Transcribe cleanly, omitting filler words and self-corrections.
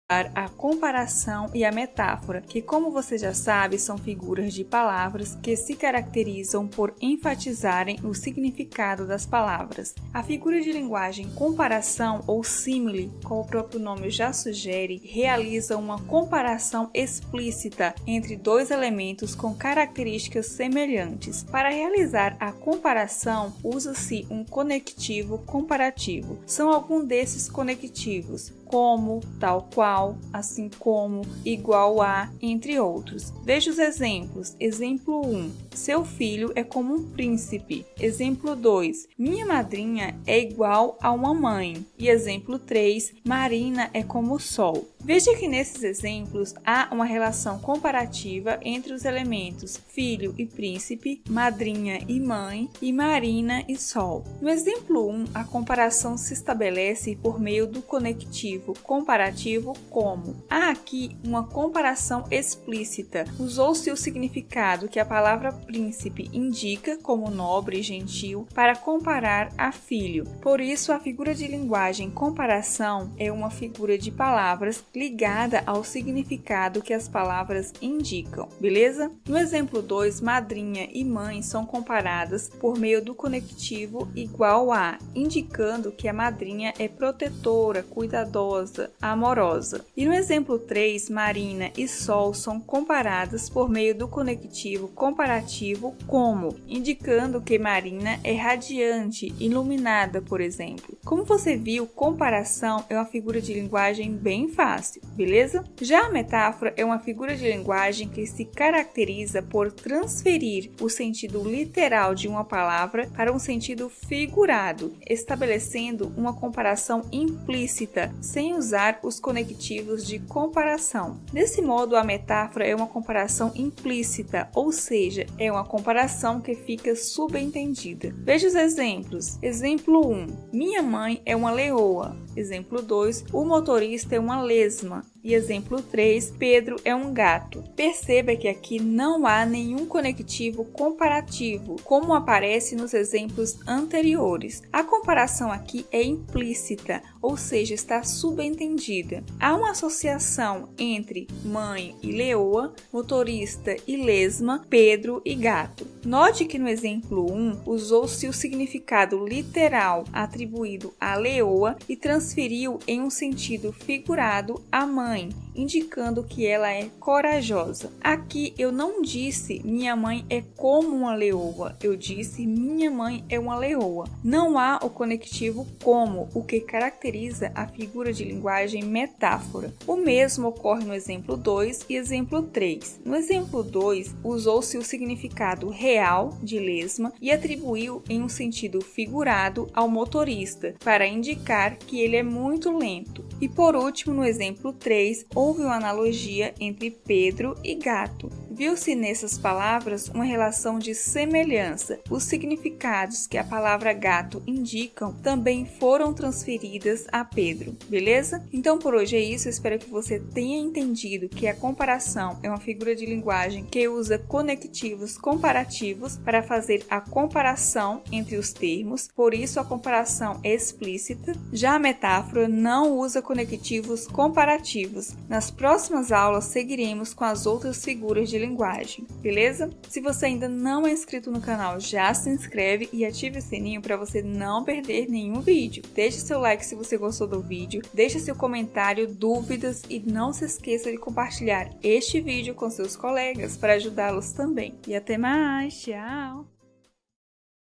a comparação e a metáfora, que, como você já sabe, são figuras de palavras que se caracterizam por enfatizarem o significado das palavras. A figura de linguagem comparação ou símile, como o próprio nome já sugere, realiza uma comparação explícita entre dois elementos com características semelhantes. Para realizar a comparação, usa-se um conectivo comparativo. São alguns desses conectivos: como, tal qual, assim como, igual a, entre outros. Veja os exemplos. Exemplo 1. Seu filho é como um príncipe. Exemplo 2. Minha madrinha é igual a uma mãe. E exemplo 3. Marina é como o sol. Veja que nesses exemplos há uma relação comparativa entre os elementos filho e príncipe, madrinha e mãe, e Marina e sol. No exemplo 1, a comparação se estabelece por meio do conectivo comparativo como. Há aqui uma comparação explícita. Usou-se o significado que a palavra príncipe indica, como nobre e gentil, para comparar a filho. Por isso, a figura de linguagem comparação é uma figura de palavras ligada ao significado que as palavras indicam, beleza? No exemplo 2, madrinha e mãe são comparadas por meio do conectivo igual a, indicando que a madrinha é protetora, cuidadosa, amorosa. E no exemplo 3, Marina e Sol são comparadas por meio do conectivo comparativo como, indicando que Marina é radiante, iluminada, por exemplo. Como você viu, comparação é uma figura de linguagem bem fácil, beleza? Já a metáfora é uma figura de linguagem que se caracteriza por transferir o sentido literal de uma palavra para um sentido figurado, estabelecendo uma comparação implícita, sem usar os conectivos de comparação. Desse modo, a metáfora é uma comparação implícita, ou seja, é uma comparação que fica subentendida. Veja os exemplos. Exemplo 1. Minha mãe é uma leoa. Exemplo 2. O motorista é uma lesma. E exemplo 3, Pedro é um gato. Perceba que aqui não há nenhum conectivo comparativo, como aparece nos exemplos anteriores. A comparação aqui é implícita, ou seja, está subentendida. Há uma associação entre mãe e leoa, motorista e lesma, Pedro e gato. Note que no exemplo 1 usou-se o significado literal atribuído à leoa e transferiu em um sentido figurado à mãe, indicando que ela é corajosa. Aqui eu não disse minha mãe é como uma leoa, eu disse minha mãe é uma leoa. Não há o conectivo como, o que caracteriza a figura de linguagem metáfora. O mesmo ocorre no exemplo 2 e exemplo 3. No exemplo 2, usou-se o significado real de lesma e atribuiu em um sentido figurado ao motorista, para indicar que ele é muito lento. E por último, no exemplo 3, houve uma analogia entre Pedro e gato. Viu-se nessas palavras uma relação de semelhança. Os significados que a palavra gato indicam também foram transferidas a Pedro, beleza? Então por hoje é isso, eu espero que você tenha entendido que a comparação é uma figura de linguagem que usa conectivos comparativos para fazer a comparação entre os termos, por isso a comparação é explícita. Já a metáfora não usa conectivos comparativos. Nas próximas aulas seguiremos com as outras figuras de linguagem, beleza? Se você ainda não é inscrito no canal, já se inscreve e ative o sininho para você não perder nenhum vídeo. Deixe seu like se você gostou do vídeo, deixe seu comentário, dúvidas e não se esqueça de compartilhar este vídeo com seus colegas para ajudá-los também. E até mais, tchau!